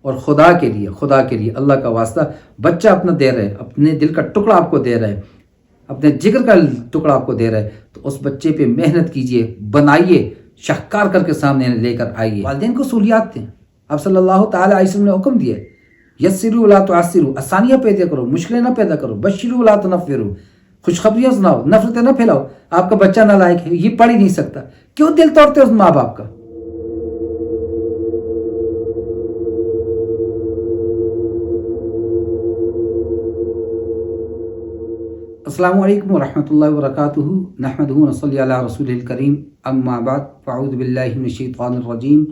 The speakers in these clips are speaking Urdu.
اور خدا کے لیے اللہ کا واسطہ بچہ اپنا دے رہا ہے، اپنے دل کا ٹکڑا آپ کو دے رہا ہے، اپنے جگر کا ٹکڑا آپ کو دے رہا ہے، تو اس بچے پہ محنت کیجئے، بنائیے، شاہکار کر کے سامنے لے کر آئیے۔ والدین کو سہولیات دیں، آپ صلی اللہ تعالی علیہ وسلم نے حکم دیا ہے، یسروا ولا تعسروا، آسانیاں پیدا کرو، مشکلیں نہ پیدا کرو، بشروا ولا تنفروا، خوشخبریاں سناؤ، نفرتیں نہ پھیلاؤ۔ آپ کا بچہ نالائق ہے، یہ پڑھ ہی نہیں سکتا، کیوں دل توڑتے اس ماں باپ کا؟ السلام علیکم ورحمۃ اللہ وبرکاتہ، نحمدہ ونصلی علی رسول الکریم، اما بعد فاعوذ باللہ من الشیطان الرجیم،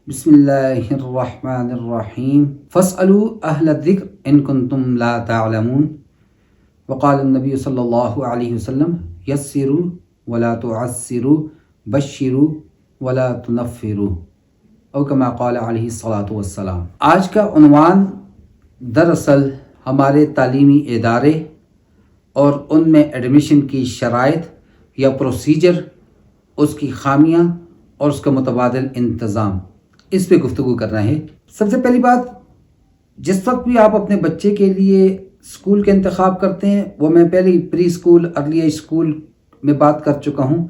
بسم اللہ الرحمن الرحیم، فاسألوا اہل الذکر ان کنتم لا تعلمون، وقال النبی صلی اللہ علیہ وسلم، یسروا ولا تعسروا، بشروا ولا تنفروا، او کما قال علیہ الصلاۃ والسلام۔ آج کا عنوان دراصل ہمارے تعلیمی ادارے اور ان میں ایڈمیشن کی شرائط یا پروسیجر، اس کی خامیاں اور اس کا متبادل انتظام، اس پہ گفتگو کرنا ہے۔ سب سے پہلی بات، جس وقت بھی آپ اپنے بچے کے لیے اسکول کا انتخاب کرتے ہیں، وہ میں پہلے pre school, early age school میں بات کر چکا ہوں،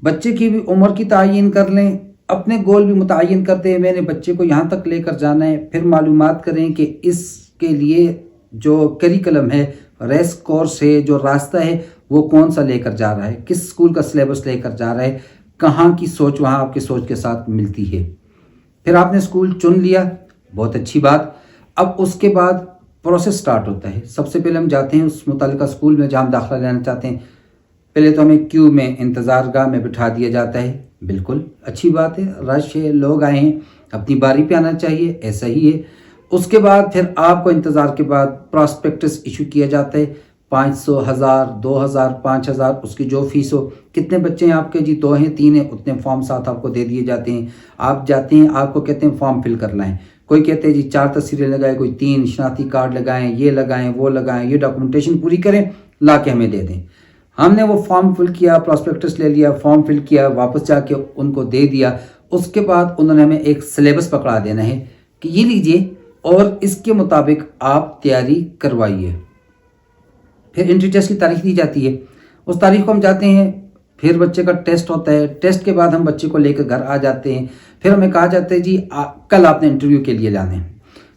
بچے کی بھی عمر کی تعین کر لیں، اپنے گول بھی متعین کرتے ہیں، میں نے بچے کو یہاں تک لے کر جانا ہے، پھر معلومات کریں کہ اس کے لیے جو کریکلم ہے، ریس کورس ہے، جو راستہ ہے، وہ کون سا لے کر جا رہا ہے، کس اسکول کا سلیبس لے کر جا رہا ہے، کہاں کی سوچ وہاں آپ کی سوچ کے ساتھ ملتی ہے۔ پھر آپ نے اسکول چن لیا، بہت اچھی بات۔ اب اس کے بعد پروسیس سٹارٹ ہوتا ہے۔ سب سے پہلے ہم جاتے ہیں اس متعلقہ اسکول میں جہاں ہم داخلہ لینا چاہتے ہیں، پہلے تو ہمیں کیو میں، انتظار گاہ میں بٹھا دیا جاتا ہے، بالکل اچھی بات ہے، رش ہے، لوگ آئے ہیں، اپنی باری پہ آنا چاہیے، ایسا ہی ہے۔ اس کے بعد پھر آپ کو انتظار کے بعد پراسپیکٹس ایشو کیا جاتا ہے، 500، 1000، 2000، 5000، اس کی جو فیس ہو۔ کتنے بچے ہیں آپ کے؟ جی 2 ہیں، 3 ہیں، اتنے فارم ساتھ آپ کو دے دیے جاتے ہیں۔ آپ جاتے ہیں، آپ کو کہتے ہیں فارم فل کر لائیں، کوئی کہتے ہیں جی 4 تصویریں لگائیں، کوئی 3 شناختی کارڈ لگائیں، یہ لگائیں، وہ لگائیں، یہ ڈاکومنٹیشن پوری کریں، لا کے ہمیں دے دیں۔ ہم نے وہ فارم فل کیا، پراسپیکٹس لے لیا، فارم فل کیا، واپس جا کے ان کو دے دیا۔ اس کے بعد انہوں نے ہمیں ایک سلیبس پکڑا دینا ہے کہ یہ لیجئے اور اس کے مطابق آپ تیاری کروائیے۔ پھر انٹری ٹیسٹ کی تاریخ دی جاتی ہے، اس تاریخ کو ہم جاتے ہیں، پھر بچے کا ٹیسٹ ہوتا ہے، ٹیسٹ کے بعد ہم بچے کو لے کر گھر آ جاتے ہیں۔ پھر ہمیں کہا جاتا ہے جی کل آپ نے انٹرویو کے لیے جانا ہے۔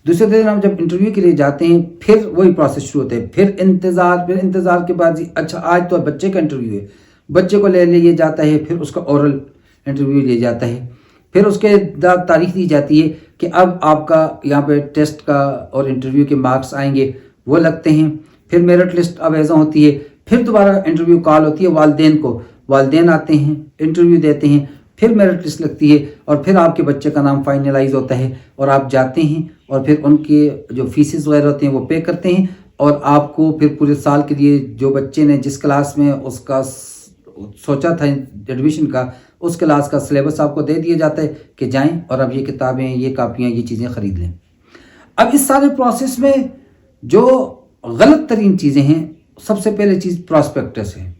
دوسرے دن ہم جب انٹرویو کے لیے جاتے ہیں، پھر وہی پروسیس شروع ہوتا ہے، پھر انتظار کے بعد جی اچھا آج تو بچے کا انٹرویو ہے، بچے کو لے لیا جاتا ہے، پھر اس کا اورل انٹرویو لیا جاتا ہے، پھر اس کے بعد تاریخ دی جاتی ہے کہ اب آپ کا یہاں پہ ٹیسٹ کا اور انٹرویو کے مارکس آئیں گے، وہ لگتے ہیں۔ پھر میرٹ لسٹ اب ایسا ہوتی ہے، پھر دوبارہ انٹرویو کال ہوتی ہے والدین کو، والدین آتے ہیں، انٹرویو دیتے ہیں، پھر میرٹ لسٹ لگتی ہے، اور پھر آپ کے بچے کا نام فائنلائز ہوتا ہے، اور آپ جاتے ہیں، اور پھر ان کے جو فیسز وغیرہ ہوتے ہیں وہ پے کرتے ہیں، اور آپ کو پھر پورے سال کے لیے جو بچے نے جس کلاس میں اس کا سوچا تھا ایڈمیشن کا، اس کلاس کا سلیبس آپ کو دے دیا جاتا ہے کہ جائیں اور اب یہ کتابیں، یہ کاپیاں، یہ چیزیں خرید لیں۔ اب اس سارے پروسیس میں جو غلط ترین چیزیں ہیں، سب سے پہلے چیز پراسپیکٹس ہے۔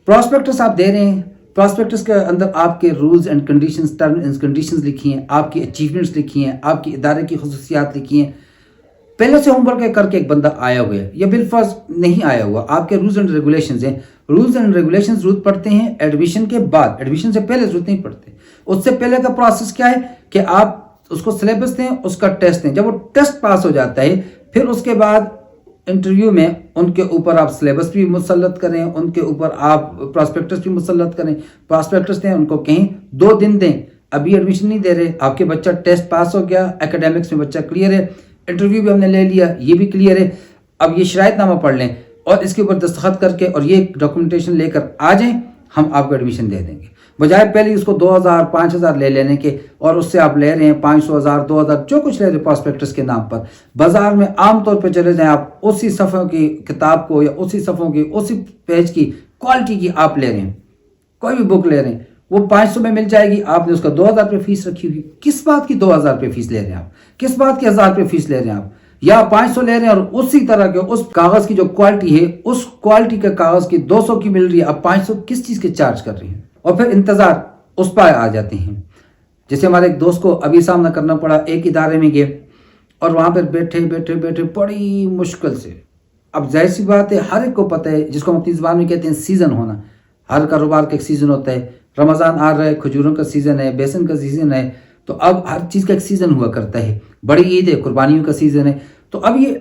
پراسپیکٹس آپ دے رہے ہیں، پراسپیکٹس کے اندر آپ کے rules and conditions, terms and conditions لکھی ہیں، آپ کی اچیومنٹس لکھی ہیں، آپ کی ادارے کی خصوصیات لکھی ہیں۔ پہلے سے ہوم ورک کر کے ایک بندہ آیا ہوا ہے یا بالفرض نہیں آیا ہوا، آپ کے رولز اینڈ ریگولیشنز ہیں، رولز اینڈ ریگولیشنز ضرورت پڑتے ہیں ایڈمیشن کے بعد، ایڈمیشن سے پہلے ضرورت نہیں پڑتے۔ اس سے پہلے کا پروسیس کیا ہے کہ آپ اس کو سلیبس دیں، اس کا ٹیسٹ دیں، جب وہ ٹیسٹ پاس ہو جاتا ہے، پھر اس کے بعد انٹرویو میں ان کے اوپر آپ سلیبس بھی مسلط کریں، ان کے اوپر آپ پراسپیکٹس بھی مسلط کریں، پراسپیکٹس دیں، ان کو کہیں 2 دن دیں، ابھی ایڈمیشن نہیں دے رہے، آپ کے بچہ ٹیسٹ پاس ہو گیا، اکیڈیمکس میں بچہ کلیئر ہے، انٹرویو بھی ہم نے لے لیا، یہ بھی کلیئر ہے، اب یہ شرائط نامہ پڑھ لیں اور اس کے اوپر دستخط کر کے اور یہ ڈاکومنٹیشن لے کر آ جائیں، ہم آپ کو ایڈمیشن دے دیں گے، بجائے پہلے اس کو 2000، 5000 لے لینے کے، اور اس سے آپ لے رہے ہیں 500، 1000، 2000، جو کچھ لے رہے ہیں پراسپیکٹس کے نام پر۔ بازار میں عام طور پہ چلے جائیں، آپ اسی صفحوں کی کتاب کو یا اسی صفحوں کی اسی پیج کی کوالٹی کی آپ لے رہے ہیں، کوئی بھی بک لے رہے ہیں، وہ 500 میں مل جائے گی، آپ نے اس کا 2000 روپے فیس رکھی ہوئی، کس بات کی 2000 روپے فیس لے رہے ہیں آپ؟ کس بات کی 1000 روپے فیس لے رہے ہیں آپ؟ یا 500 لے رہے ہیں اور اسی طرح کے اس کاغذ کی جو کوالٹی ہے، اس کوالٹی کے کاغذ کی 200 کی مل رہی ہے، اب 500 کس چیز کے چارج کر رہے ہیں؟ اور پھر انتظار، اس پر آ جاتے ہیں۔ جیسے ہمارے ایک دوست کو ابھی سامنا کرنا پڑا، ایک ادارے میں گئے اور وہاں پر بیٹھے بڑی مشکل سے، اب ظاہر سی بات ہے ہر ایک کو پتہ ہے، جس کو ہم اپنی زبان میں کہتے ہیں سیزن ہونا، ہر کاروبار کا ایک سیزن ہوتا ہے، رمضان آ رہا ہے، کھجوروں کا سیزن ہے، بیسن کا سیزن ہے، تو اب ہر چیز کا ایک سیزن ہوا کرتا ہے، بڑی عید ہے، قربانیوں کا سیزن ہے، تو اب یہ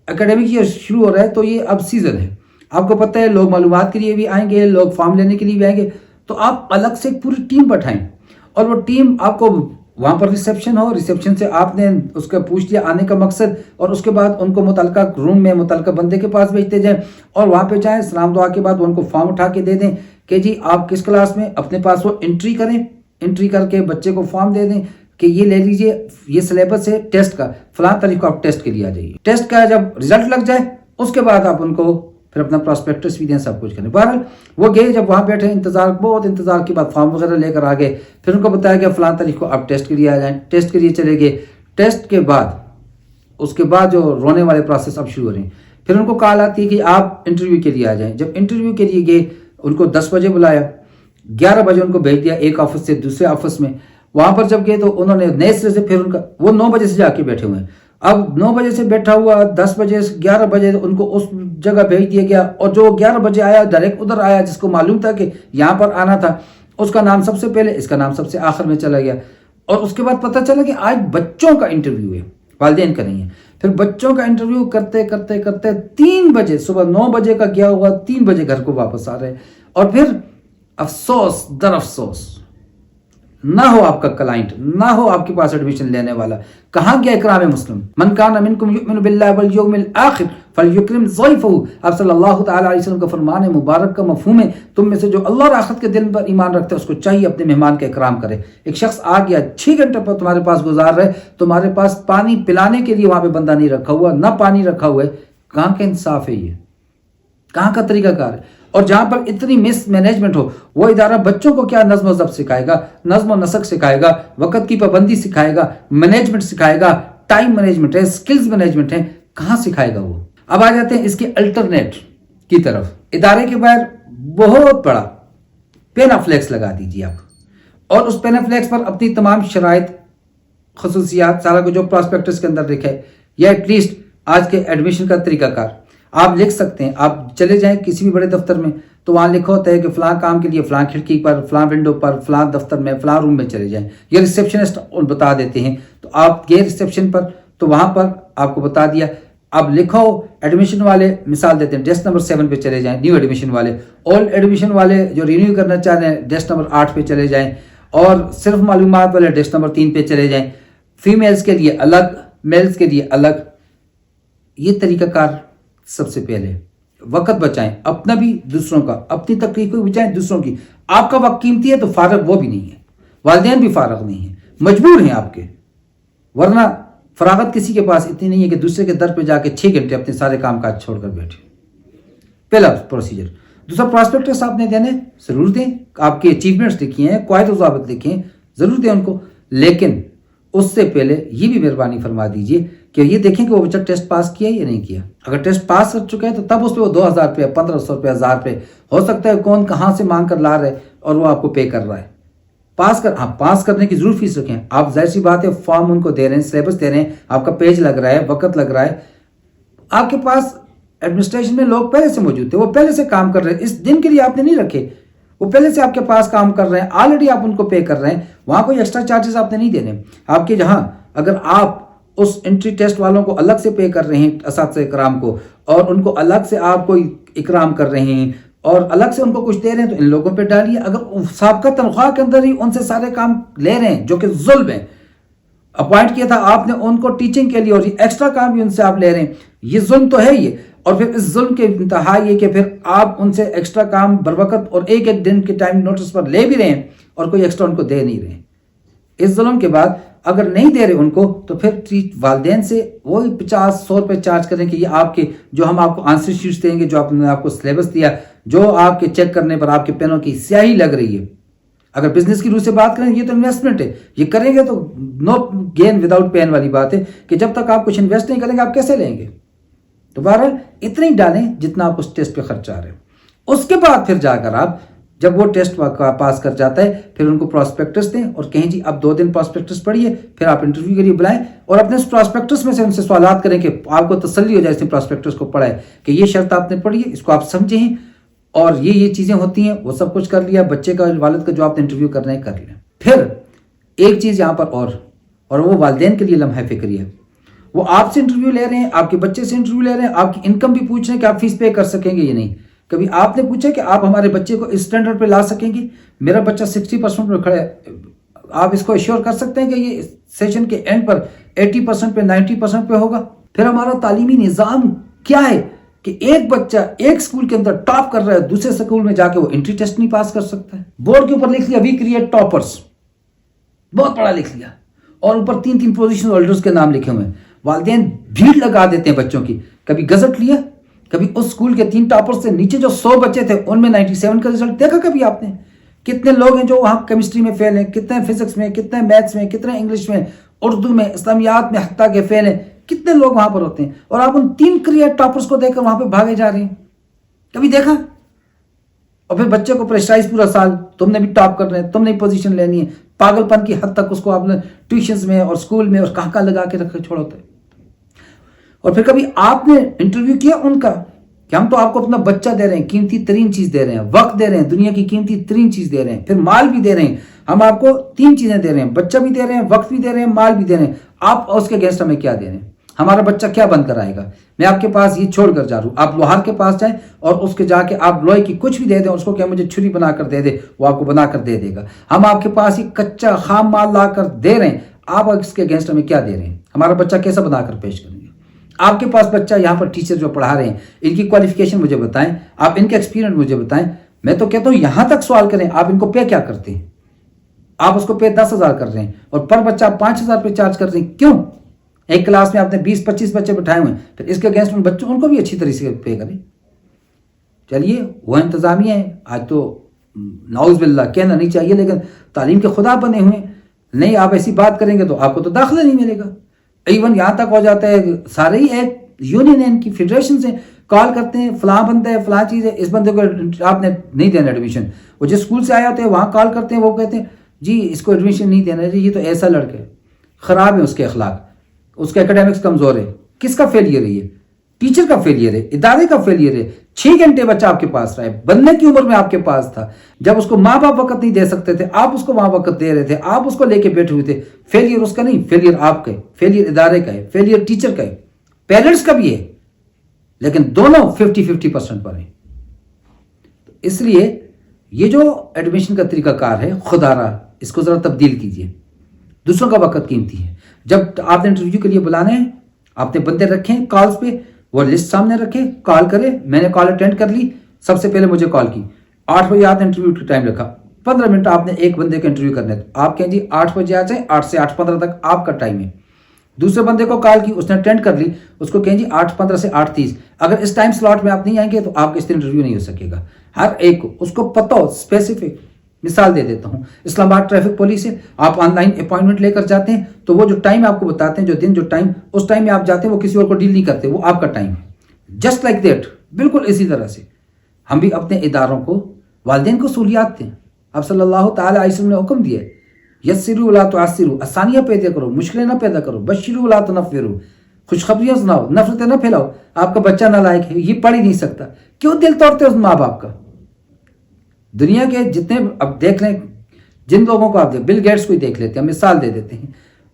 اکیڈمک ایئر شروع ہو رہا ہے، تو یہ اب سیزن ہے، آپ کو پتہ ہے لوگ معلومات کے لیے بھی آئیں گے، لوگ فارم لینے کے لیے بھی آئیں گے، تو آپ الگ سے ایک پوری ٹیم بٹھائیں اور وہ ٹیم آپ کو وہاں پر ریسیپشن ہو، ریسیپشن سے آپ نے اس کا پوچھ لیا آنے کا مقصد، اور اس کے بعد ان کو متعلقہ روم میں متعلقہ بندے کے پاس بھیجتے جائیں اور وہاں پہ جائیں، سلام دعا کے بعد ان کو فارم اٹھا کے دے دیں کہ جی آپ کس کلاس میں، اپنے پاس وہ انٹری کریں، انٹری کر کے بچے کو فارم دے دیں کہ یہ لے لیجئے، یہ سلیبس ہے ٹیسٹ کا، فلاں تاریخ کو آپ ٹیسٹ کے لیے آ جائیے، ٹیسٹ کا جب رزلٹ لگ جائے اس کے بعد آپ ان کو پھر اپنا پراسپیکٹس بھی دیں، سب کچھ کریں۔ بہرحال وہ گئے، جب وہاں بیٹھے بہت انتظار کے بعد فارم وغیرہ لے کر آ گئے، پھر ان کو بتایا کہ فلاں تاریخ کو آپ ٹیسٹ کے لیے آ جائیں، ٹیسٹ کے لیے چلے گئے، ٹیسٹ کے بعد اس کے بعد جو رونے والے پروسیس اب شروع ہو رہے ہیں، پھر ان کو کال آتی ہے کہ آپ انٹرویو کے لیے آ جائیں، جب انٹرویو کے لیے گئے ان کو 10 بجے بلایا، 11 بجے ان کو بھیج دیا ایک آفس سے دوسرے آفس میں، وہاں پر جب گئے تو انہوں نے نئے سرے سے پھر ان کا وہ 9 بجے سے جا کے بیٹھے ہوئے ہیں، اب 9 بجے سے بیٹھا ہوا 10 بجے سے 11 بجے ان کو اس جگہ بھیج دیا گیا، اور جو 11 بجے آیا ڈائریکٹ ادھر آیا، جس کو معلوم تھا کہ یہاں پر آنا تھا، اس کا نام سب سے پہلے، اس کا نام سب سے آخر میں چلا گیا، اور اس کے بعد پتہ چلا کہ آج بچوں کا انٹرویو ہے، والدین کا نہیں ہے، پھر بچوں کا انٹرویو کرتے 3 بجے صبح 9 بجے کا گیا ہوا 3 بجے گھر کو واپس آ رہے، اور پھر افسوس در افسوس نہ ہو آپ کا کلائنٹ، نہ ہو آپ کے پاس ایڈمیشن لینے والا، کہاں گیا اکرام مسلم؟ من کان منکم یؤمن باللہ والیوم الآخر فلیکرم ضیفہ، آپ صلی اللہ تعالی علیہ وسلم کا فرمان مبارک کا مفہوم ہے، تم میں سے جو اللہ اور آخرت کے دن پر ایمان رکھتا ہے اس کو چاہیے اپنے مہمان کا اکرام کرے۔ ایک شخص آ گیا 6 گھنٹے پر تمہارے پاس گزار رہے، تمہارے پاس پانی پلانے کے لیے وہاں پہ بندہ نہیں رکھا ہوا، نہ پانی رکھا ہوا ہے، کہاں کا انصاف ہے یہ؟ کہاں کا طریقہ کار ہے؟ اور جہاں پر اتنی مس مینجمنٹ ہو، وہ ادارہ بچوں کو کیا نظم و ضبط سکھائے گا، نظم و نسق سکھائے گا، وقت کی پابندی سکھائے گا، مینجمنٹ سکھائے گا، ٹائم مینجمنٹ ہے، سکلز مینجمنٹ ہے، کہاں سکھائے گا وہ؟ اب آ جاتے ہیں اس کے الٹرنیٹ کی طرف، ادارے کے باہر بہت بڑا پینافلیکس لگا دیجیے آپ، اور اس پینافلیکس پر اپنی تمام شرائط، خصوصیات، سارا کچھ جو پراسپیکٹس کے اندر لکھے، یا ایٹ لیسٹ آج کے ایڈمیشن کا طریقہ کار آپ لکھ سکتے ہیں۔ آپ چلے جائیں کسی بھی بڑے دفتر میں تو وہاں لکھا ہوتا ہے کہ فلاں کام کے لیے فلاں کھڑکی پر، فلاں ونڈو پر، فلاں دفتر میں، فلاں روم میں چلے جائیں، یا ریسیپشنسٹ بتا دیتے ہیں، تو آپ گئے ریسیپشن پر تو وہاں پر آپ کو بتا دیا، اب لکھو ایڈمیشن والے مثال دیتے ہیں ڈیسک نمبر 7 پہ چلے جائیں، نیو ایڈمیشن والے، اولڈ ایڈمیشن والے جو رینیو کرنا چاہ رہے ہیں ڈیسک نمبر 8 پہ چلے جائیں، اور صرف معلومات والے ڈیسک نمبر 3 پہ چلے جائیں، فیمیلز کے لیے الگ، میلز کے لیے الگ۔ یہ طریقہ کار سب سے پہلے وقت بچائیں، اپنا بھی دوسروں کا، اپنی تکلیف کو بچائیں دوسروں کی، آپ کا وقت قیمتی ہے تو فارغ وہ بھی نہیں ہے، والدین بھی فارغ نہیں ہیں، مجبور ہیں آپ کے، ورنہ فراغت کسی کے پاس اتنی نہیں ہے کہ دوسرے کے در پہ جا کے 6 گھنٹے اپنے سارے کام کاج چھوڑ کر بیٹھے۔ پہلا پروسیجر۔ دوسرا پراسپیکٹس آپ نے دینے ضرور دیں، آپ کے اچیومنٹس لکھیے ہیں، قواعد و ضوابط لکھیں، ضرور دیں ان کو، لیکن اس سے پہلے یہ بھی مہربانی فرما دیجئے کہ یہ دیکھیں کہ وہ بچہ ٹیسٹ پاس کیا یا نہیں کیا۔ اگر ٹیسٹ پاس کر چکا ہے تو تب اس پہ وہ 2000 روپے، 1500 روپے، 1000 روپے، ہو سکتا ہے کون کہاں سے مانگ کر لا رہا ہے اور وہ آپ کو پے کر رہا ہے۔ پاس کرنے کی ضرور فیس رکھیں، آپ ظاہر سی بات ہے فارم ان کو دے رہے ہیں، سلیبس دے رہے ہیں، آپ کا پیج لگ رہا ہے، وقت لگ رہا ہے، آپ کے پاس ایڈمنسٹریشن میں لوگ پہلے سے موجود تھے، وہ پہلے سے کام کر رہے ہیں، اس دن کے لیے آپ نے نہیں رکھے، وہ پہلے سے آپ کے پاس کام کر رہے ہیں، آلریڈی آپ ان کو پے کر رہے ہیں، وہاں کوئی ایکسٹرا چارجز آپ نے نہیں دینے آپ کے۔ جہاں اگر آپ اس انٹری ٹیسٹ والوں کو الگ سے پے کر رہے ہیں، اساتذہ اکرام کو، اور ان کو الگ سے آپ کو اکرام کر رہے ہیں اور الگ سے ان کو کچھ دے رہے ہیں، تو ان لوگوں پہ ڈالیے۔ اگر سابقہ تنخواہ کے اندر ہی ان سے سارے کام لے رہے ہیں جو کہ ظلم ہے، اپوائنٹ کیا تھا آپ نے ان کو ٹیچنگ کے لیے اور یہ ایکسٹرا کام بھی ان سے آپ لے رہے ہیں، یہ ظلم تو ہے یہ۔ اور پھر اس ظلم کے انتہا یہ کہ پھر آپ ان سے ایکسٹرا کام بروقت اور ایک دن کے ٹائم نوٹس پر لے بھی رہے ہیں اور کوئی ایکسٹرا ان کو دے نہیں رہے ہیں۔ اس ظلم کے بعد اگر نہیں دے رہے ان کو تو پھر والدین سے وہی 50-100 روپے چارج کریں کہ یہ آپ کے، جو ہم آپ کو آنسر شیٹس دیں گے، جو آپ نے آپ کو سلیبس دیا، جو آپ کے چیک کرنے پر آپ کے پینوں کی سیاہی لگ رہی ہے۔ اگر بزنس کی روح سے بات کریں، یہ تو انویسٹمنٹ ہے، یہ کریں گے تو نو گین وداؤٹ پین والی بات ہے کہ جب تک آپ کچھ انویسٹ نہیں کریں گے آپ کیسے لیں گے؟ تو بہرحال اتنا ہی ڈالیں جتنا آپ اس ٹیسٹ پہ خرچ آ رہے ہیں۔ اس کے بعد پھر جا کر آپ جب وہ ٹیسٹ پاس کر جاتا ہے پھر ان کو پراسپیکٹس دیں اور کہیں جی اب 2 دن پراسپیکٹس پڑھیے، پھر آپ انٹرویو کے لیے بلائیں اور اپنے اس پراسپیکٹس میں سے ان سے سوالات کریں کہ آپ کو تسلی ہو جائے اس نے پراسپیکٹس کو پڑھا ہے کہ یہ شرط آپ نے پڑھی ہے، اس کو آپ سمجھیں اور یہ چیزیں ہوتی ہیں، وہ سب کچھ کر لیا، بچے کا والد کا جو آپ نے انٹرویو کرنا ہے کر لیں۔ پھر ایک چیز یہاں پر اور وہ والدین کے لیے لمحہ فکری ہے، وہ آپ سے انٹرویو لے رہے ہیں، آپ کے بچے سے انٹرویو لے رہے ہیں، آپ کی انکم بھی پوچھ رہے ہیں کہ آپ فیس پے کر سکیں گے یا نہیں۔ کبھی آپ نے پوچھا کہ آپ ہمارے بچے کو اس اسٹینڈرڈ پہ لا سکیں گے؟ میرا بچہ 60% پہ کھڑا ہے، آپ اس کو ایشور کر سکتے ہیں کہ یہ سیشن کے اینڈ پر 80% پہ 90% پہ ہوگا؟ پھر ہمارا تعلیمی نظام کیا ہے کہ ایک بچہ ایک سکول کے اندر ٹاپ کر رہا ہے، دوسرے سکول میں جا کے وہ انٹری ٹیسٹ نہیں پاس کر سکتا ہے، بورڈ کے اوپر لکھ لیا وی کریٹ ٹاپرز، بہت بڑا لکھ لیا اور اوپر 3 پوزیشن ہولڈرز کے نام لکھے ہوئے ہیں۔ والدین بھیڑ لگا دیتے ہیں بچوں کی، کبھی گزٹ لیا، کبھی اس اسکول کے 3 ٹاپر سے نیچے جو 100 بچے تھے ان میں 97 کا رزلٹ دیکھا کبھی آپ نے؟ کتنے لوگ ہیں جو وہاں کیمسٹری میں فیل ہیں، کتنے فزکس میں، کتنے میتھس میں، کتنے انگلش میں، اردو میں، اسلامیات میں حتیٰ کہ فیل ہیں، کتنے لوگ وہاں پر ہوتے ہیں اور آپ ان 3 کریئر ٹاپرز کو دیکھ کر وہاں پہ بھاگے جا رہے ہیں، کبھی دیکھا؟ اور پھر بچے کو پریشرائز پورا سال، تم نے بھی ٹاپ کرنا ہے، تم نے پوزیشن لینی ہے، پاگل پن کی حد تک اس کو آپ نے ٹیوشنز میں اور اسکول میں اور کہاں لگا کے رکھے چھوڑا ہوتا ہے۔ اور پھر کبھی آپ نے انٹرویو کیا ان کا کہ ہم تو آپ کو اپنا بچہ دے رہے ہیں، قیمتی ترین چیز دے رہے ہیں، وقت دے رہے ہیں، دنیا کی قیمتی ترین چیز دے رہے ہیں، پھر مال بھی دے رہے ہیں، ہم آپ کو 3 چیزیں دے رہے ہیں، بچہ بھی دے رہے ہیں، وقت بھی دے رہے ہیں، مال بھی دے رہے ہیں، آپ اس کے اگینسٹ ہمیں کیا دے رہے ہیں؟ ہمارا بچہ کیا بن کر آئے گا؟ میں آپ کے پاس یہ چھوڑ کر جا رہا ہوں، آپ لوہار کے پاس جائیں اور اس کے جا کے آپ لوہے کی کچھ بھی دے دیں، اس کو کہ مجھے چھری بنا کر دے دے، وہ آپ کو بنا کر دے دے گا۔ ہم آپ کے پاس یہ کچا خام مال لا کر دے رہے ہیں، آپ اس کے اگینسٹ ہمیں کیا دے رہے ہیں؟ ہمارا بچہ کیسا بنا کر پیش کریں گے؟ آپ کے پاس بچہ یہاں پر ٹیچر جو پڑھا رہے ہیں ان کی کوالیفیکیشن مجھے بتائیں، آپ ان کے ایکسپیرینس مجھے بتائیں۔ میں تو کہتا ہوں یہاں تک سوال کریں، آپ ان کو پے کیا کرتے ہیں؟ آپ اس کو پے 10,000 کر رہے ہیں اور پر بچہ 5,000 پہ چارج کر رہے ہیں، کیوں؟ ایک کلاس میں آپ نے 20-25 بچے بٹھائے ہوئے ہیں، پھر اس کے اگینسٹ ان بچوں ان کو بھی اچھی طریقے سے پے کریں۔ چلیے وہ انتظامیہ ہے، آج تو نعوذ باللہ کہنا نہیں چاہیے لیکن تعلیم کے خدا بنے ہوئے ہیں، نہیں آپ ایسی بات کریں گے تو آپ کو تو داخلہ نہیں ملے گا۔ ایون یہاں تک ہو جاتا ہے سارے ہی ایک یونین ہے، ان کی فیڈریشن سے کال کرتے ہیں فلاں بندہ ہے، فلاں چیز ہے، اس بندے کو آپ نے نہیں دینا ایڈمیشن، وہ جس اسکول سے آئے ہوتے ہیں وہاں کال کرتے ہیں، وہ کہتے ہیں جی اس کو ایڈمیشن نہیں دینا، جی یہ تو ایسا لڑکا ہے، خراب ہے اس کے اخلاق، اس کا ایکیڈیمکس کمزور ہے۔ کس کا فیلئر ہے یہ؟ ٹیچر کا فیلئر ہے، ادارے کا فیلئر ہے۔ 6 گھنٹے بچہ آپ کے پاس رہا ہے، بننے کی عمر میں آپ کے پاس تھا، جب اس کو ماں باپ وقت نہیں دے سکتے تھے، آپ اس کو وہاں وقت دے رہے تھے، آپ اس کو لے کے بیٹھے ہوئے تھے۔ فیلئر اس کا نہیں، فیلئر آپ کا ہے، فیلئر ادارے کا ہے، فیلئر ٹیچر کا ہے، پیرنٹس کا بھی ہے، لیکن دونوں 50-50% پر ہیں۔ اس لیے یہ جو ایڈمیشن کا طریقہ کار ہے خدا را اس کو ذرا تبدیل کیجیے، دوسروں کا وقت قیمتی ہے۔ جب آپ نے انٹرویو کے لیے بلانا ہے، آپ نے بندے رکھے ہیں کالز پہ، وہ لسٹ سامنے رکھے، کال کرے، میں نے کال اٹینڈ کر لی، سب سے پہلے مجھے کال کی، 8 بجے آپ نے انٹرویو کا ٹائم رکھا، 15 منٹ آپ نے ایک بندے کا انٹرویو کرنا ہے، آپ کہیں جی 8 بجے آ جائیں، 8 سے 8:15 تک آپ کا ٹائم ہے۔ دوسرے بندے کو کال کی، اس نے اٹینڈ کر لی، اس کو کہیں جی 8:15 سے 8:30، اگر اس ٹائم سلاٹ میں آپ نہیں آئیں گے تو آپ کا اس دن انٹرویو نہیں ہو سکے گا۔ ہر ایک کو اس کو پتہ ہو، اسپیسیفک مثال دے دیتا ہوں، اسلام آباد ٹریفک پولیس ہے، آپ آن لائن اپوائنٹمنٹ لے کر جاتے ہیں تو وہ جو ٹائم آپ کو بتاتے ہیں، جو دن جو ٹائم اس ٹائم میں آپ جاتے ہیں، وہ کسی اور کو ڈیل نہیں کرتے، وہ آپ کا ٹائم ہے۔ جسٹ لائک دیٹ، بالکل اسی طرح سے ہم بھی اپنے اداروں کو، والدین کو سہولیات دیں۔ اب صلی اللہ تعالیٰ علیہ وسلم نے حکم دیا ہے یسروا ولا تعسروا، آسانیاں پیدا کرو، مشکلیں نہ پیدا کرو، بشروا ولا تنفروا، خوشخبریاں سناؤ، نفرتیں نہ پھیلاؤ۔ آپ کا بچہ نالائق ہے، یہ پڑھ ہی نہیں سکتا، کیوں دل توڑتے ہو اس ماں باپ کا؟ دنیا کے جتنے اب دیکھ لیں، جن لوگوں کو آپ بل گیٹس کو ہی دیکھ لیتے ہیں، مثال دے دیتے ہیں،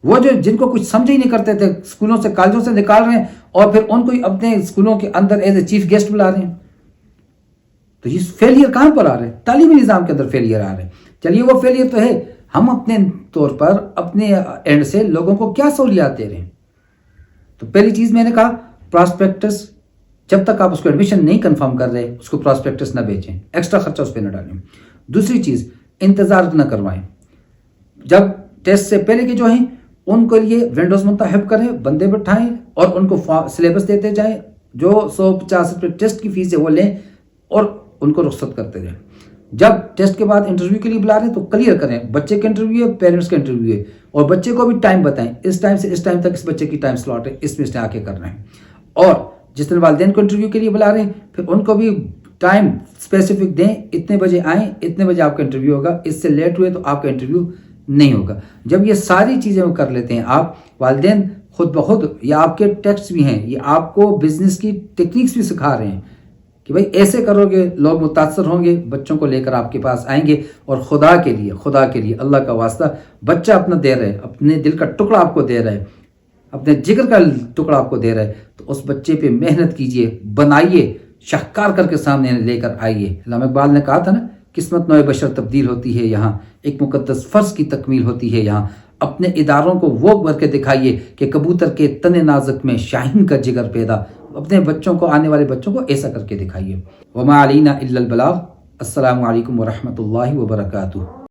وہ جو جن کو کچھ سمجھ ہی نہیں کرتے تھے، اسکولوں سے کالجوں سے نکال رہے ہیں اور پھر ان کو ہی اپنے اسکولوں کے اندر ایز اے چیف گیسٹ بلا رہے ہیں، تو یہ فیلئر کہاں پر آ رہے ہیں؟ تعلیمی نظام کے اندر فیلئر آ رہے ہیں۔ چلیے وہ فیلئر تو ہے، ہم اپنے طور پر اپنے اینڈ سے لوگوں کو کیا سہولیات دے رہے ہیں؟ تو پہلی چیز میں نے کہا پراسپیکٹس، جب تک آپ اس کو ایڈمیشن نہیں کنفرم کر رہے اس کو پراسپیکٹس نہ بیچیں، ایکسٹرا خرچہ اس پہ نہ ڈالیں۔ دوسری چیز، انتظار نہ کروائیں، جب ٹیسٹ سے پہلے کے جو ہیں ان کے لیے ونڈوز منتخب کریں، بندے بٹھائیں اور ان کو سلیبس دیتے جائیں، جو 150 روپے ٹیسٹ کی فیس ہے وہ لیں اور ان کو رخصت کرتے رہیں۔ جب ٹیسٹ کے بعد انٹرویو کے لیے بلا رہے ہیں تو کلیئر کریں، بچے کے انٹرویو ہے، پیرنٹس کے انٹرویو ہے، اور بچے کو بھی ٹائم بتائیں، اس ٹائم سے اس ٹائم تک اس بچے کی ٹائم سلاٹ ہے، اس میں اس نے آ کے کرنا ہے۔ اور جس دن والدین کو انٹرویو کے لیے بلا رہے ہیں پھر ان کو بھی ٹائم اسپیسیفک دیں، اتنے بجے آئیں، اتنے بجے آپ کا انٹرویو ہوگا، اس سے لیٹ ہوئے تو آپ کا انٹرویو نہیں ہوگا۔ جب یہ ساری چیزیں وہ کر لیتے ہیں آپ، والدین خود بخود، یا آپ کے ٹیکسٹ بھی ہیں، یہ آپ کو بزنس کی ٹیکنیکس بھی سکھا رہے ہیں کہ بھائی ایسے کرو گے لوگ متاثر ہوں گے، بچوں کو لے کر آپ کے پاس آئیں گے۔ اور خدا کے لیے اللہ کا واسطہ، بچہ اپنا دے رہے، اپنے دل کا ٹکڑا آپ کو دے رہے، اپنے جگر کا ٹکڑا آپ کو دے رہے، تو اس بچے پہ محنت کیجئے، بنائیے، شاہکار کر کے سامنے لے کر آئیے۔ علامہ اقبال نے کہا تھا نا، قسمت نوع بشر تبدیل ہوتی ہے یہاں، ایک مقدس فرض کی تکمیل ہوتی ہے یہاں۔ اپنے اداروں کو وہ بھر کے دکھائیے کہ کبوتر کے تن نازک میں شاہین کا جگر پیدا، اپنے بچوں کو، آنے والے بچوں کو ایسا کر کے دکھائیے۔ وما علینا الا البلاغ۔ السلام علیکم ورحمۃ اللہ وبرکاتہ۔